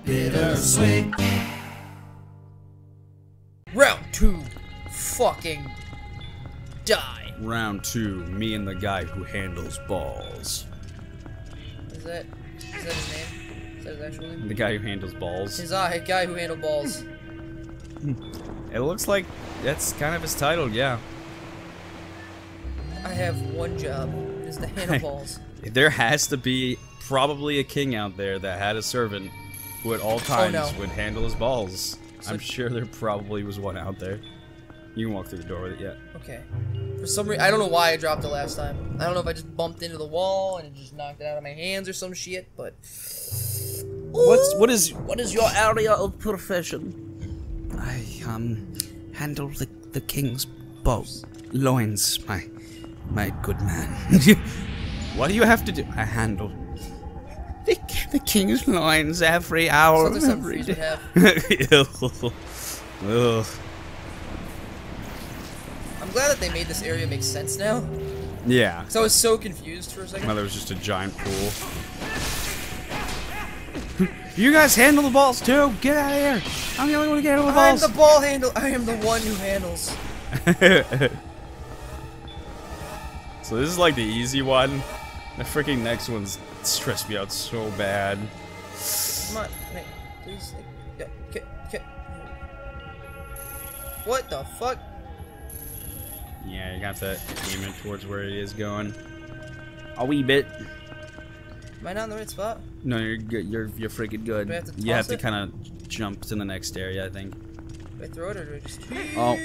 Bittersweet. Round 2. Fucking die. Round 2. Me and the guy who handles balls. Is that his name? Is that his actual name? The guy who handles balls. His guy who handled balls. It looks like that's kind of his title, yeah. I have one job. Is to handle balls. There has to be probably a king out there that had a servant who at all times would handle his balls. So I'm sure there probably was one out there. You can walk through the door with it, yeah. Okay. For some reason, I don't know why I dropped it last time. I don't know if I just bumped into the wall and it just knocked it out of my hands or some shit, but... What is your area of profession? I handle the king's loins, my good man. What do you have to do? I handle the king's loins every hour Sounds of like every something day. Ugh. I'm glad that they made this area make sense now. Yeah. So I was so confused for a second. Well, there was just a giant pool. You guys handle the balls too? Get out of here! I'm the only one who can handle the balls. I'm the ball handle. I am the one who handles. So this is like the easy one. The freaking next one's stressed me out so bad. Come on, hey, please. Okay. What the fuck? Yeah, you got to aim it towards where it is going. A wee bit. Am I not in the right spot? No, you're good. You're freaking good. Do I have to You have toss to it? kind of jump to the next area, I think. Do I throw it or do I just... Oh,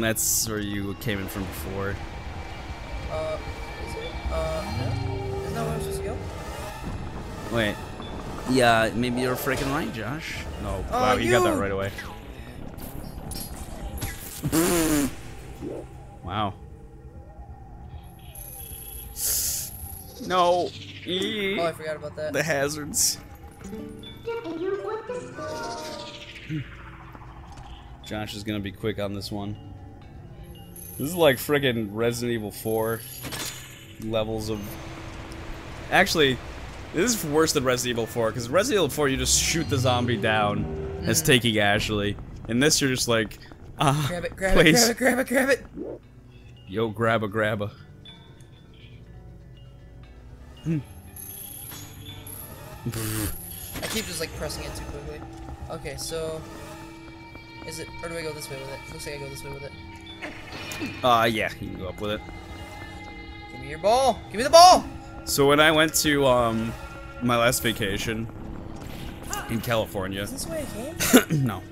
that's where you came in from before. Is it? No? Isn't that where I'm supposed to go? Wait. Yeah, maybe you're freaking right, Josh. No. Wow, you got that right away. Wow. No. Oh, I forgot about that. The hazards. Josh is gonna be quick on this one. This is like friggin' Resident Evil 4 levels of... Actually, this is worse than Resident Evil 4, because Resident Evil 4 you just shoot the zombie down as taking Ashley. In this you're just like, grab it, please. grab it. Yo, grabba. I keep just like pressing it too quickly. Okay, so... Is it... Or do I go this way with it? Looks like I go this way with it. Yeah, you can go up with it. Give me your ball! Give me the ball! So when I went to, my last vacation in California... Is this the way I came? No.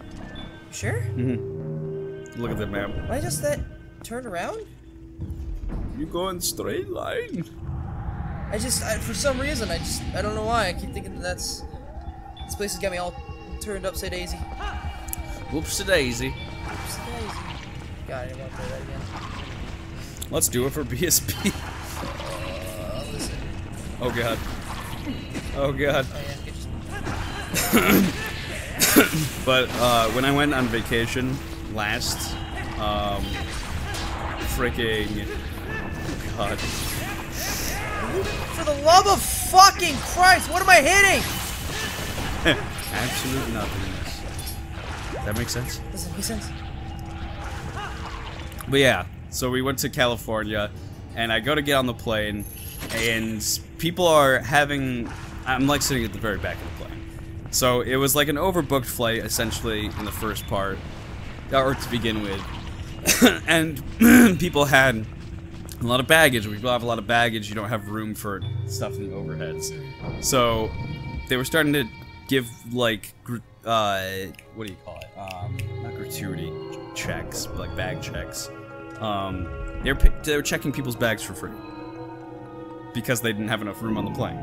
Sure? Mm-hmm. Look at the map. Why just that turned around? You go in straight line. For some reason, I don't know why. I keep thinking this place has got me all turned upside daisy. Whoopsie-daisy. Upside daisy. God, I didn't want to play that again. Let's do it for BSP. Listen. Oh god. Oh god. Oh yeah, But, when I went on vacation last, freaking... God. For the love of fucking Christ, what am I hitting? Absolute nothingness. That makes sense? Does it make sense? But yeah, so we went to California, and I go to get on the plane, and people are having... I'm like sitting at the very back of the plane. So it was like an overbooked flight, essentially, in the first part, or to begin with. And people had a lot of baggage. When people have a lot of baggage, you don't have room for stuff in the overheads. So they were starting to give, like, what do you call it? Not gratuity checks, but like bag checks. They were checking people's bags for free because they didn't have enough room on the plane.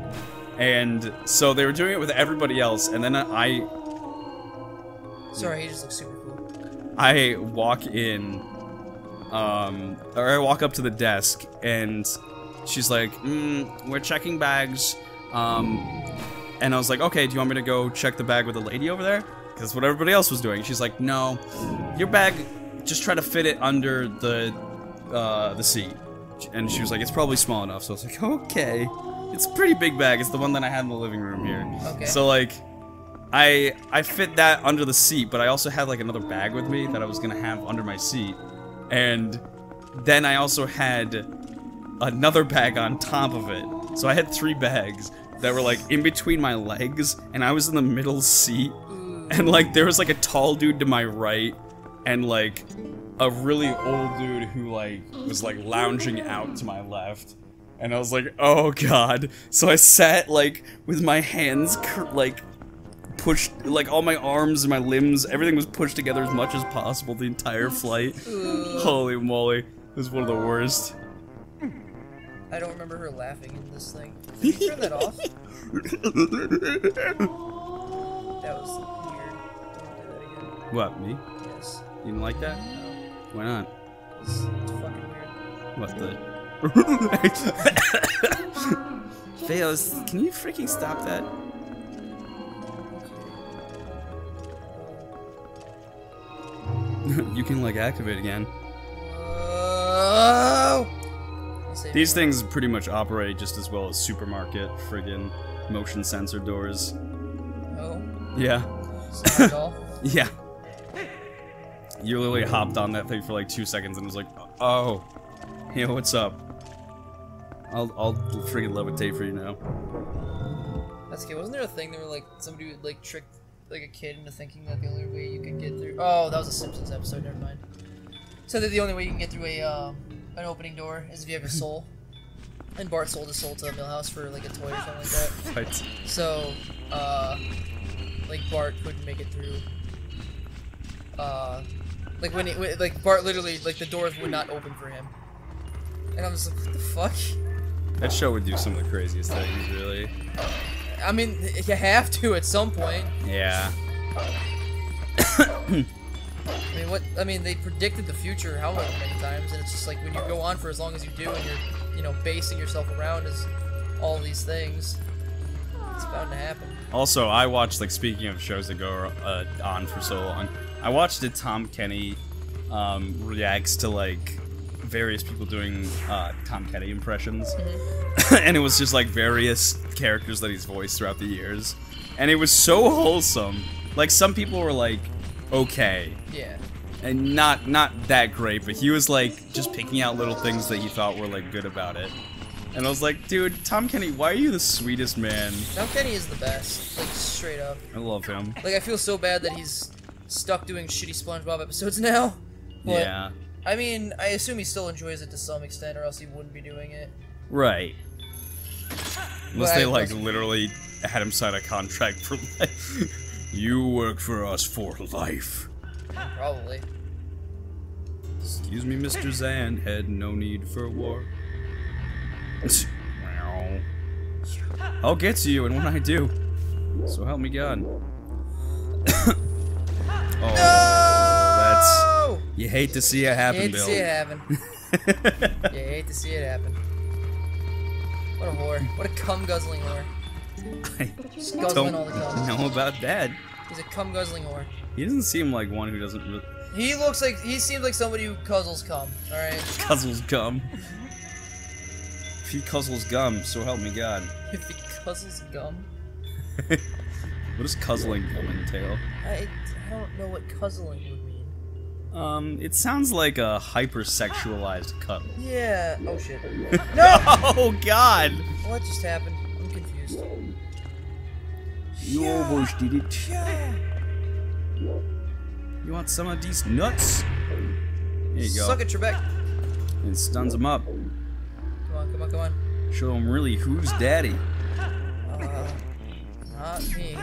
And so they were doing it with everybody else, and then Sorry, he just looks super cool. I walk in, or I walk up to the desk, and she's like, we're checking bags, and I was like, okay, do you want me to go check the bag with the lady over there? Because that's what everybody else was doing. She's like, no, your bag, just try to fit it under the seat. And she was like, it's probably small enough, so I was like, okay. It's a pretty big bag. It's the one that I had in the living room here. Okay. So like, I fit that under the seat, but I also had like another bag with me that I was gonna have under my seat, and then I also had another bag on top of it. So I had 3 bags that were like in between my legs, and I was in the middle seat, and like there was like a tall dude to my right, and like a really old dude who like was like lounging out to my left. And I was like, oh god. So I sat like with my hands like pushed, like all my arms and my limbs, everything was pushed together as much as possible the entire flight. Holy moly. It was one of the worst. I don't remember her laughing in this thing. Did you turn that off? That was weird. Don't do that again. What, me? Yes. You didn't like that? No. Why not? It's fucking weird. What the? Fails, can you freaking stop that? You can like activate again. These things pretty much operate just as well as supermarket friggin' motion sensor doors. Oh? Yeah. Sorry, doll. Yeah. You literally hopped on that thing for like 2 seconds and was like, oh, hey, what's up? I'll friggin' levitate for you now. That's okay. Wasn't there a thing that were like somebody would like trick like a kid into thinking that the only way you could get through? Oh, that was a Simpsons episode. Never mind. So that the only way you can get through a an opening door is if you have a soul. And Bart sold his soul to Milhouse for like a toy or something like that. Right. So, like Bart couldn't make it through. Like when like Bart literally, like the doors would not open for him. And I was like, what the fuck? That show would do some of the craziest things, really. I mean, you have to at some point. Yeah. I mean, I mean, they predicted the future however many times, and it's just like when you go on for as long as you do, and you're, you know, basing yourself around as all these things, it's bound to happen. Also, I watched, like, speaking of shows that go on for so long, I watched a Tom Kenny reacts to, like, various people doing Tom Kenny impressions. Mm-hmm. And it was just, like, various characters that he's voiced throughout the years. And it was so wholesome. Like, some people were, like, okay. Yeah. And not that great, but he was, like, just picking out little things that he thought were, like, good about it. And I was like, dude, Tom Kenny, why are you the sweetest man? Tom Kenny is the best. Like, straight up. I love him. Like, I feel so bad that he's stuck doing shitty SpongeBob episodes now. But, yeah. I mean, I assume he still enjoys it to some extent, or else he wouldn't be doing it. Right. Unless But they, like, literally had him sign a contract for life. You work for us for life. Probably. Excuse me, Mr. Zanhead, no need for war. I'll get to you, and when I do, so help me God. Oh, No! you hate to see it happen, You hate Bill. to see it happen. You hate to see it happen. What a whore. What a cum-guzzling whore. Just guzzling all the cum. know about that. He's a cum-guzzling whore. He doesn't seem like one who doesn't really... He looks like, he seems like somebody who guzzles cum, alright? Guzzles gum. If he guzzles gum, so help me God. If he guzzles gum? What does guzzling gum entail? I don't know what guzzling would mean. It sounds like a hypersexualized cuddle. Yeah. Oh shit. No! Oh God! What just happened? I'm confused. You almost did it. Yeah. You want some of these nuts? There you go. Suck it, Trebek. It stuns him up. Come on, come on, come on. Show him really who's daddy. Not me.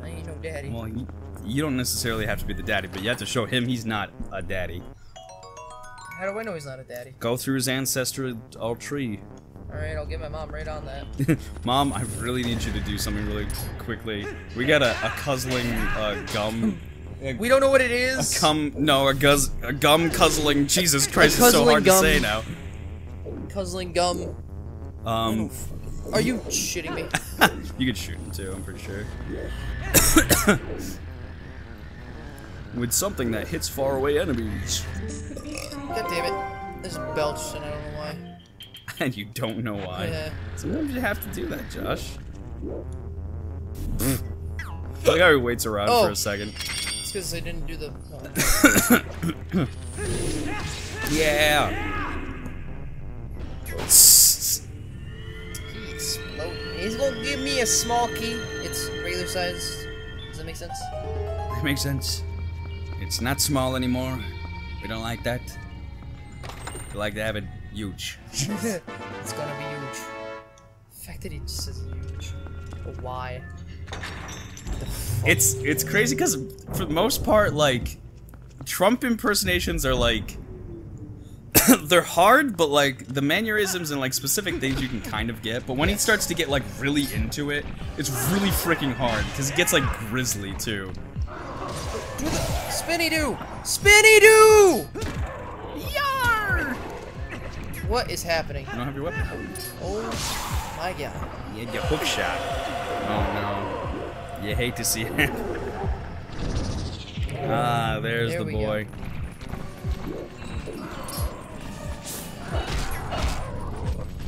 I ain't no daddy. Well, you don't necessarily have to be the daddy, but you have to show him he's not a daddy. How do I know he's not a daddy? Go through his ancestral tree. Alright, I'll get my mom right on that. Mom, I really need you to do something really quickly. We got a guzzling gum. We don't know what it is. A gum guzzling. Jesus Christ, it's so hard to say now. Guzzling gum. Are you shitting me? You could shoot him too, I'm pretty sure. With something that hits faraway enemies. God damn it. There's belch and I don't know why. and you don't know why. Yeah. Sometimes you have to do that, Josh. Look how he waits around for a second. It's because they didn't do the... Yeah! He exploded. He's gonna give me a small key. It's regular size. Does that make sense? That makes sense. It's not small anymore. We don't like that. We like to have it huge. It's gonna be huge. The fact that he just says huge. But why? It's crazy because for the most part, like, Trump impersonations are like they're hard, but like the mannerisms and like specific things you can kind of get. But when he starts to get like really into it, it's really freaking hard because he gets like grisly too. Do the spinny doo! Spinny doo! Yar! What is happening? You don't have your weapon. Oh my god! You had your hook shot. Oh no! You hate to see it. Ah, there's the boy.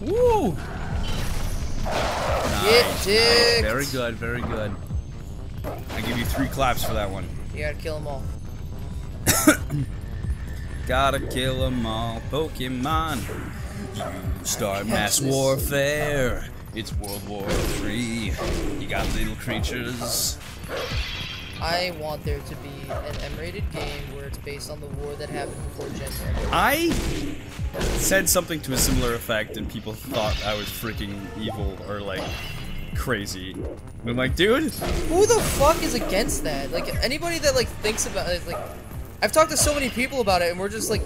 Woo! Nice. Very good, very good. I give you 3 claps for that one. You gotta kill them all. Gotta kill them all, Pokemon. You start mass warfare. It's World War III. You got little creatures. I want there to be an M-rated game where it's based on the war that happened before Gen 10. I said something to a similar effect, and people thought I was freaking evil or like crazy. I'm like, dude, who the fuck is against that? Like anybody that like thinks about it, like I've talked to so many people about it, and we're just like,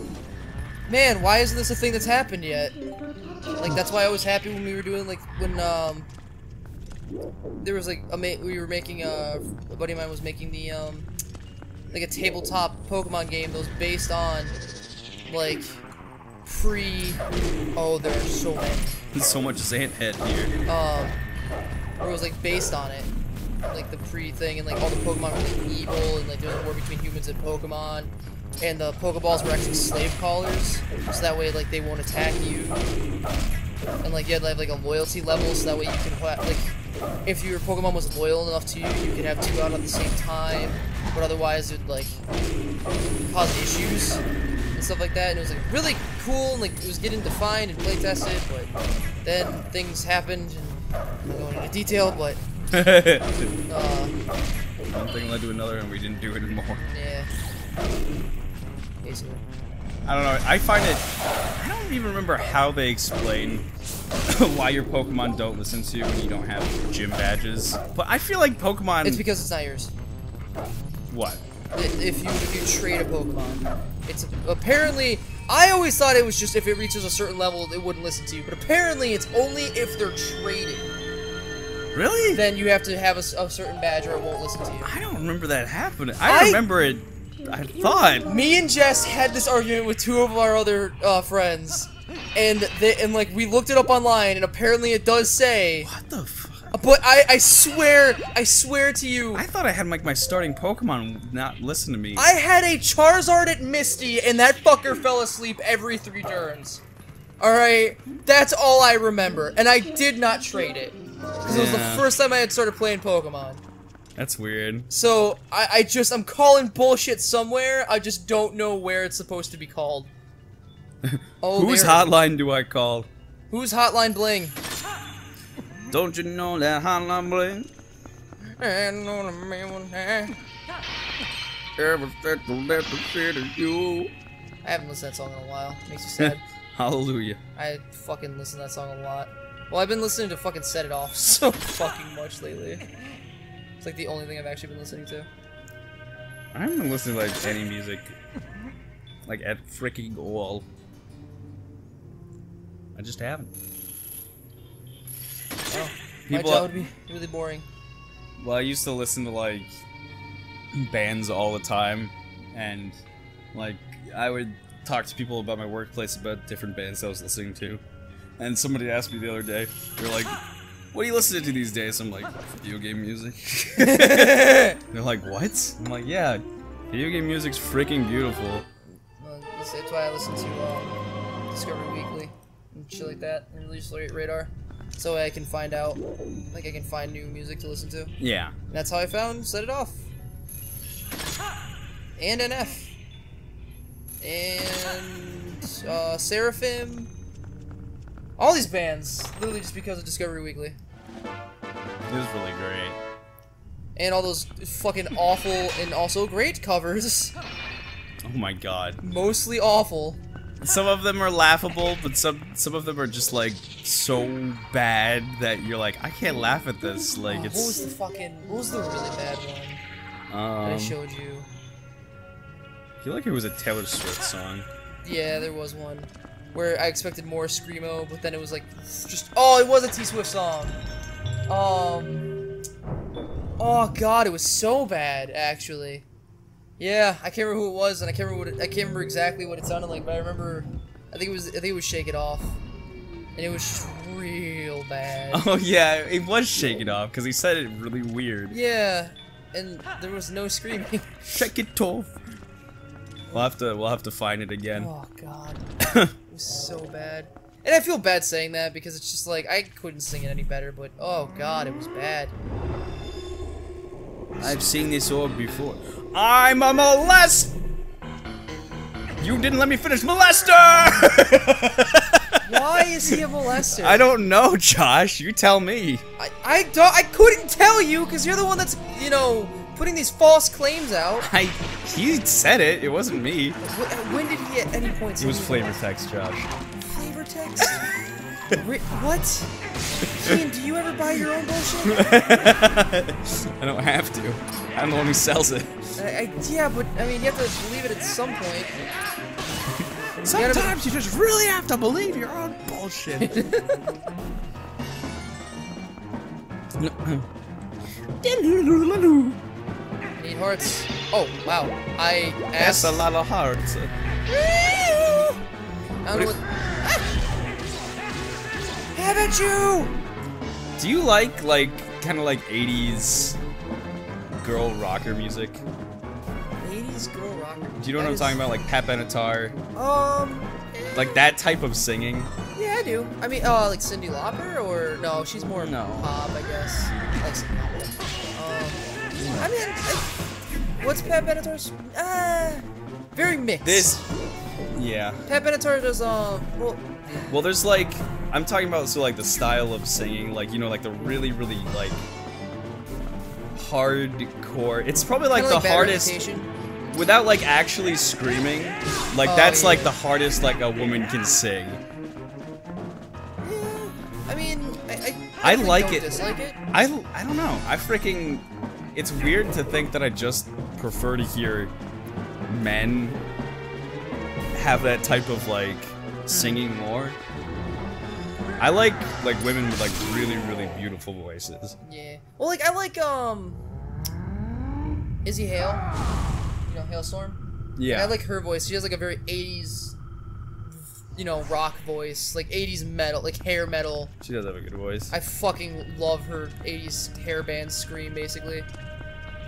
man, why isn't this a thing that's happened yet? Like that's why I was happy when we were doing like when there was like we were making a buddy of mine was making the like a tabletop Pokemon game that was based on like oh there are so many. There's so much Zant head here. Where it was like based on it, like the thing, and like all the Pokemon were like evil, and like there was a war between humans and Pokemon, and the Pokeballs were actually slave collars, so that way like they won't attack you, and like you had like a loyalty level, so that way you can like if your Pokemon was loyal enough to you, you could have 2 out at the same time, but otherwise it would like cause issues and stuff like that, and it was like really cool, and like it was getting defined and play tested, but then things happened, and I'm not going into detail, but one thing led to another, and we didn't do it anymore. yeah, basically. I don't know. I find it. I don't even remember how they explain why your Pokemon don't listen to you when you don't have gym badges. But I feel like Pokemon. It's because it's not yours. What? If you trade a Pokemon, it's apparently. I always thought it was just if it reaches a certain level, it wouldn't listen to you. But apparently, it's only if they're traded. Really? Then you have to have a certain badge, or it won't listen to you. I don't remember that happening. I remember it. I thought. Me and Jess had this argument with 2 of our other friends, and like we looked it up online, and apparently it does say. What the fuck? But I swear to you. I thought I had like my starting Pokemon not listen to me. I had a Charizard at Misty, and that fucker fell asleep every 3 turns. Alright? That's all I remember. And I did not trade it. Because it was the first time I had started playing Pokemon. That's weird. So, I'm calling bullshit somewhere, I just don't know where it's supposed to be called. Oh, whose hotline do I call? Whose hotline bling? Don't you know that hotline bling? I know the man will have. You. I haven't listened to that song in a while. Makes you sad. Hallelujah. I fucking listen to that song a lot. Well, I've been listening to fucking Set It Off so fucking much lately. It's like the only thing I've actually been listening to. I haven't been listening to like any music like at freaking all. I just haven't. Oh, my job would be really boring. Well, I used to listen to like bands all the time, and like I would talk to people about my workplace about different bands I was listening to. And somebody asked me the other day, they're like, "What are you listening to these days?" I'm like, "Video game music." They're like, "What?" I'm like, "Yeah, video game music's freaking beautiful." That's why I listen to Discovery Weekly and shit like that in release radar, so I can find out, like I can find new music to listen to. Yeah. And that's how I found Set It Off. And NF. And Seraphim. All these bands, literally just because of Discovery Weekly. It was really great. And all those fucking awful and also great covers. Oh my god. Mostly awful. Some of them are laughable, but some of them are just like so bad that you're like, I can't laugh at this. Like it's. What was the really bad one that I showed you? I feel like it was a Taylor Swift song. Yeah, there was one where I expected more screamo, but then it was like just it was a T Swift song. Oh god, it was so bad actually. Yeah, I can't remember who it was, and I can't remember exactly what it sounded like, but I remember I think it was Shake It Off. And it was just real bad. Oh yeah, it was Shake It Off because he said it really weird. Yeah, and there was no screaming. Shake it off. We'll have to find it again. Oh god. It was so bad. And I feel bad saying that because it's just like I couldn't sing it any better, but oh god, it was bad. I've seen this all before. I'm a molester! You didn't let me finish molester! Why is he a molester? I don't know, Josh. You tell me. I couldn't tell you because you're the one that's, you know, putting these false claims out. He said it. It wasn't me. When did he at any point say it was flavor text, Josh. Flavor text? What? Ian, do you ever buy your own bullshit? I don't have to. I'm the one who sells it. Yeah, but I mean, you have to believe it at some point. Sometimes you just really have to believe your own bullshit. Need hearts. Oh, wow. I asked. That's a lot of hearts. I don't know what. Haven't you? Do you like kind of like 80s girl rocker music? 80s girl rocker. Do you know what I'm talking about? Like Pat Benatar? Like that type of singing? Yeah, I do. I mean, like Cyndi Lauper, or no? She's more pop, I guess. I like Cyndi Lauper. I mean, what's Pat Benatar's? Very mixed. Yeah. Pat Benatar does Well, there's like, I'm talking about like the style of singing, like, you know, like the really like hardcore. It's probably like the hardest. Imitation. Without like actually screaming, like that's like the hardest like a woman can sing. Yeah, I mean, I like don't it. Dislike it. I don't know. I freaking. It's weird to think that I just prefer to hear men have that type of like singing more. I like women with like really beautiful voices. Yeah. Well, like I like Izzy Hale. You know, Hailstorm. Yeah. I like her voice. She has like a very 80s, you know, rock voice, like 80s metal, like hair metal. She does have a good voice. I fucking love her 80s hair band scream, basically.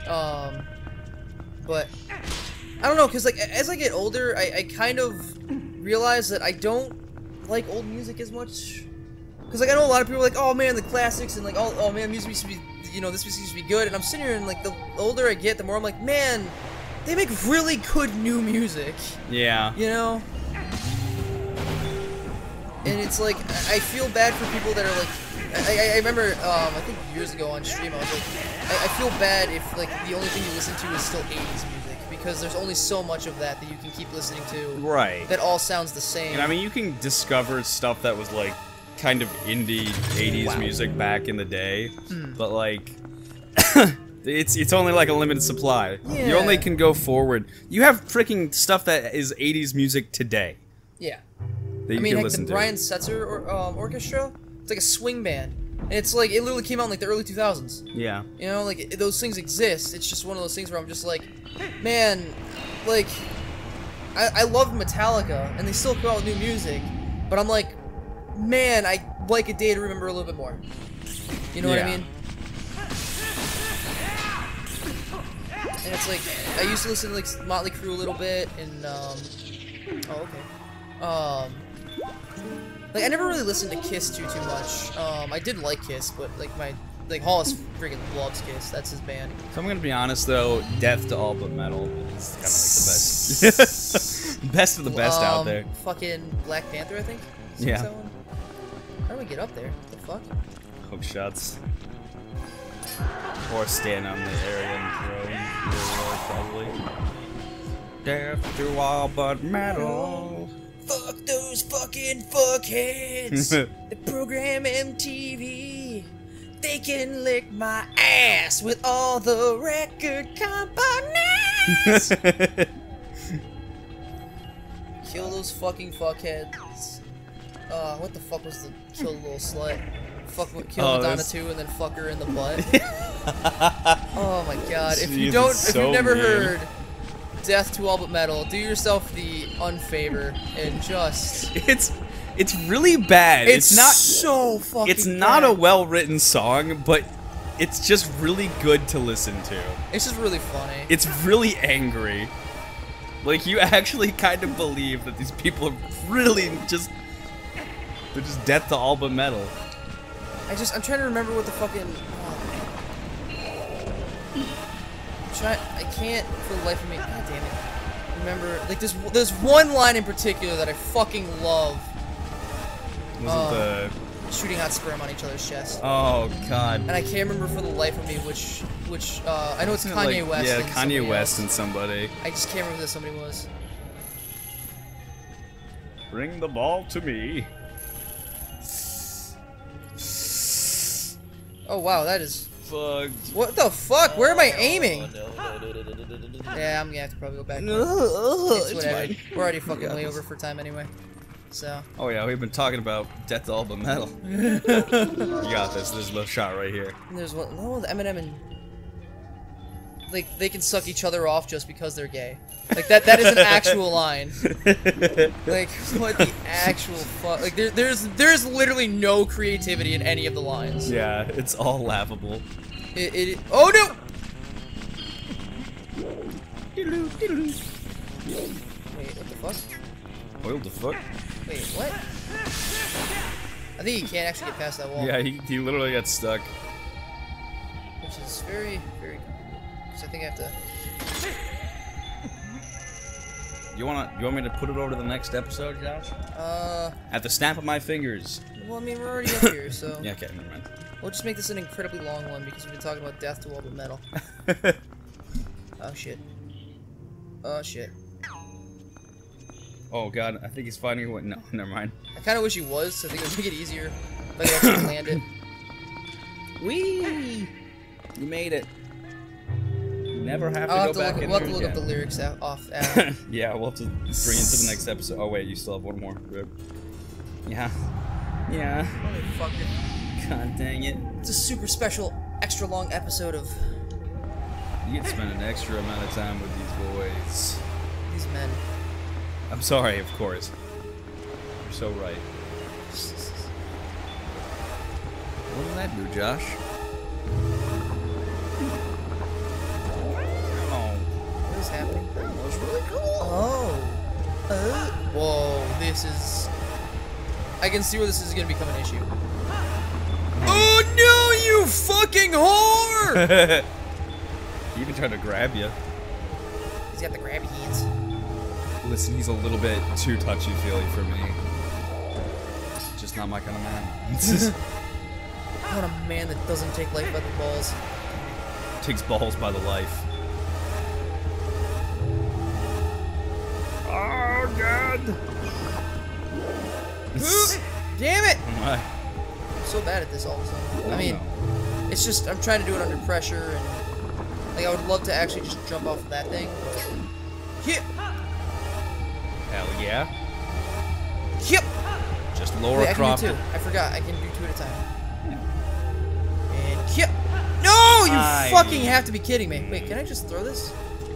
But I don't know, cause like as I get older, I kind of realize that I don't like old music as much. Cause like I know a lot of people are like, oh man, the classics, and like, oh man, music used to be, you know, this music used to be good, and I'm sitting here and like the older I get, the more I'm like, man, they make really good new music. Yeah. You know? And it's like, I feel bad for people that are like, I remember, I think years ago on stream, I was like, I feel bad if like the only thing you listen to is still 80s music, because there's only so much of that you can keep listening to. Right. That all sounds the same. And I mean, you can discover stuff that was like kind of indie 80s music back in the day, but like it's only like a limited supply. Yeah. You only can go forward. You have freaking stuff that is 80s music today. Yeah. That you I mean, can like listen the to. Brian Setzer orchestra, it's like a swing band, and it's like it literally came out in like the early 2000s. Yeah. You know, like those things exist. It's just one of those things where I'm just like, man, like I love Metallica, and they still come out with new music, but I'm like, man, I like A Day to Remember a little bit more. You know what I mean? And it's like, I used to listen to like Motley Crue a little bit, and Like, I never really listened to Kiss too much. I did like Kiss, but, like, Hollis freaking loves Kiss. That's his band. So I'm gonna be honest though, Death to All But Metal is kind of like the best, best of the best out there. Fucking Black Panther, I think. Yeah. That one? How do we get up there? What the fuck? Hook shots. Or stand on the area and throw. Probably. Death to All But Metal. Fuck those fucking fuckheads. They program MTV. They can lick my ass with all the record companies. Kill those fucking fuckheads. What the fuck was the kill the little slut? Kill Madonna too, and then fuck her in the butt. Oh my god! If you've never heard Death to All But Metal, do yourself the unfavor and just. It's really bad. It's not so fucking. It's not bad. a well-written song, but it's just really good to listen to. It's just really funny. It's really angry. Like, you actually kind of believe that these people are really just. They're just Death to All But Metal. I'm trying to remember what the fucking. I can't for the life of me. God damn it. Remember, like, there's one line in particular that I fucking love. Was it the shooting hot sperm on each other's chest? Oh god. And I can't remember for the life of me which I know it's Kanye West. Yeah, and Kanye West else. and somebody. I just can't remember who somebody was. Bring the ball to me. Oh wow, that is fucked. What the fuck? Where am I aiming? Yeah, I'm gonna have to probably go back. It's whatever. We're already fucking way over for time anyway. So. Oh yeah, we've been talking about Death to All But Metal. You got this. There's a little shot right here. And there's one. No, the Eminem and like they can suck each other off just because they're gay. Like that is an actual line. Like what the actual fuck? Like there's literally no creativity in any of the lines. Yeah, it's all laughable. Oh no! Wait, what the fuck? What the fuck? Wait, what? I think he can't actually get past that wall. Yeah, he literally got stuck. Which is very, very cool. Because I think I have to. You want me to put it over to the next episode, Josh? At the snap of my fingers. Well, I mean, we're already up here, so. Yeah, okay, never mind. We'll just make this an incredibly long one because we've been talking about Death to All But Metal. Oh shit. Oh shit. Oh god, I think he's finding what. No, never mind. I kind of wish he was, so I think it would make it easier if I could actually land it. Whee! You made it. You never have to go back in there. We'll have to look up the lyrics off. Yeah, we'll have to bring it to the next episode. Oh wait, you still have one more. Yeah. Yeah. Motherfucker. God dang it. It's a super special, extra long episode of. You get to spend an extra amount of time with these boys. These men. I'm sorry, of course. You're so right. What does that do, Josh? Oh. What is happening? That was really cool. Oh. Whoa, this is... I can see where this is going to become an issue. Oh no, you fucking whore! He even tried to grab you. He's got the grabby hands. Listen, he's a little bit too touchy-feely for me. Just not my kind of man. What a man that doesn't take life by the balls. Takes balls by the life. Oh, God! Damn it! Why? I'm so bad at this all of a sudden. I mean, it's just, I'm trying to do it under pressure, and like, I would love to actually just jump off of that thing, but... Yep! Hell yeah. Yep! Just Laura Wait, Croft. I can do two. I forgot, I can do two at a time. And yep! No! You fucking have to be kidding me. Wait, can I just throw this?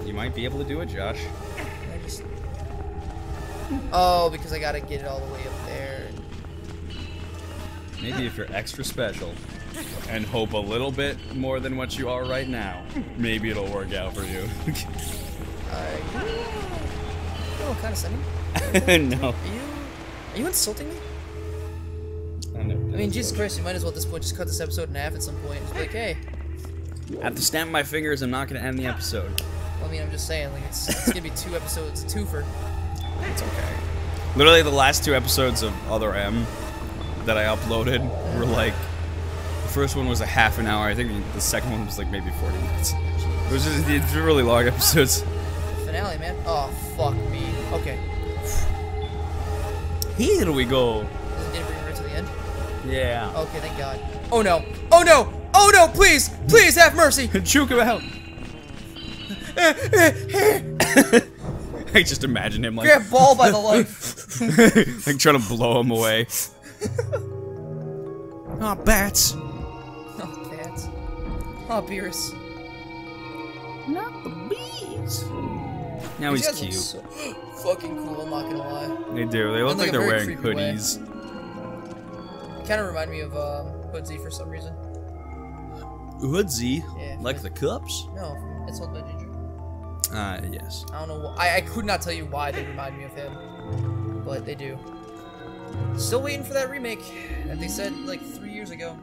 You might be able to do it, Josh. Can I just... Oh, because I gotta get it all the way up there. Maybe if you're extra special and hope a little bit more than what you are right now, maybe it'll work out for you. Alright. Oh, kind of sunny. No. You... Are you insulting me? I mean, Jesus Christ, you might as well at this point just cut this episode in half at some point. Just be like, hey. I have to snap my fingers. I'm not gonna end the episode. Well, I mean, I'm just saying, like, it's gonna be 2 episodes, twofer. It's okay. Literally, the last 2 episodes of Other M that I uploaded were like, the first one was a half an hour. I think the second one was like maybe 40 minutes. It was just it's really long episodes. The finale, man. Oh, fuck me. Okay. Here we go. Is it gonna bring me right to the end? Yeah. Okay, thank God. Oh no! Oh no! Oh no! Please! Please have mercy! Choke him out. I just imagine him like Grab ball by the life. like trying to blow him away. Oh, bats. Oh, bats. Oh, Beerus. Not the bees. Now These he's guys look cute. so fucking cool, I'm not gonna lie. They do. They look In, like a they're very wearing creepy way. hoodies. Kind of remind me of Hoodsy for some reason. Hoodsie? Yeah. Like the cups? No, it's Old by Ginger. Yes. I don't know. I could not tell you why they remind me of him, but they do. Still waiting for that remake that they said like 3 years ago.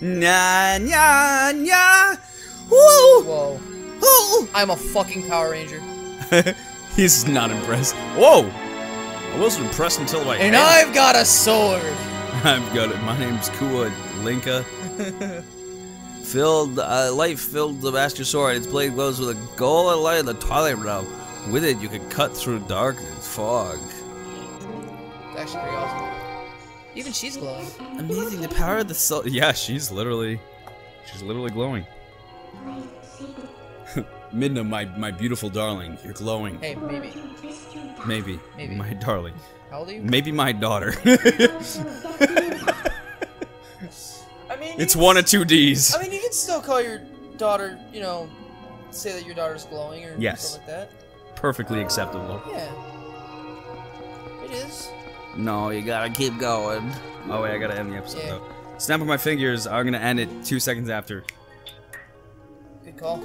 Nya nya nya. Woo! Whoa. Woo! I'm a fucking Power Ranger. He's not impressed. Whoa! I wasn't impressed until I And had it. I've got a sword! I've got it. My name's Kua Linka. Light filled the Master Sword. Its blade glows with a golden light of the Twilight realm. With it, you can cut through dark and fog. It's actually pretty awesome. Even she's glowing. Amazing, the power of the soul. Yeah, she's literally glowing. Midna, my beautiful darling, you're glowing. Hey, maybe. Maybe. My darling. How old are you? Maybe my daughter. I mean, It's one of 2 Ds. I mean, you can still call your daughter, you know, say that your daughter's glowing or Yes. something like that. Perfectly acceptable. Yeah. It is. No, you gotta keep going. Oh wait, I gotta end the episode Yeah. though. Snapping my fingers, I'm gonna end it 2 seconds after. Good call.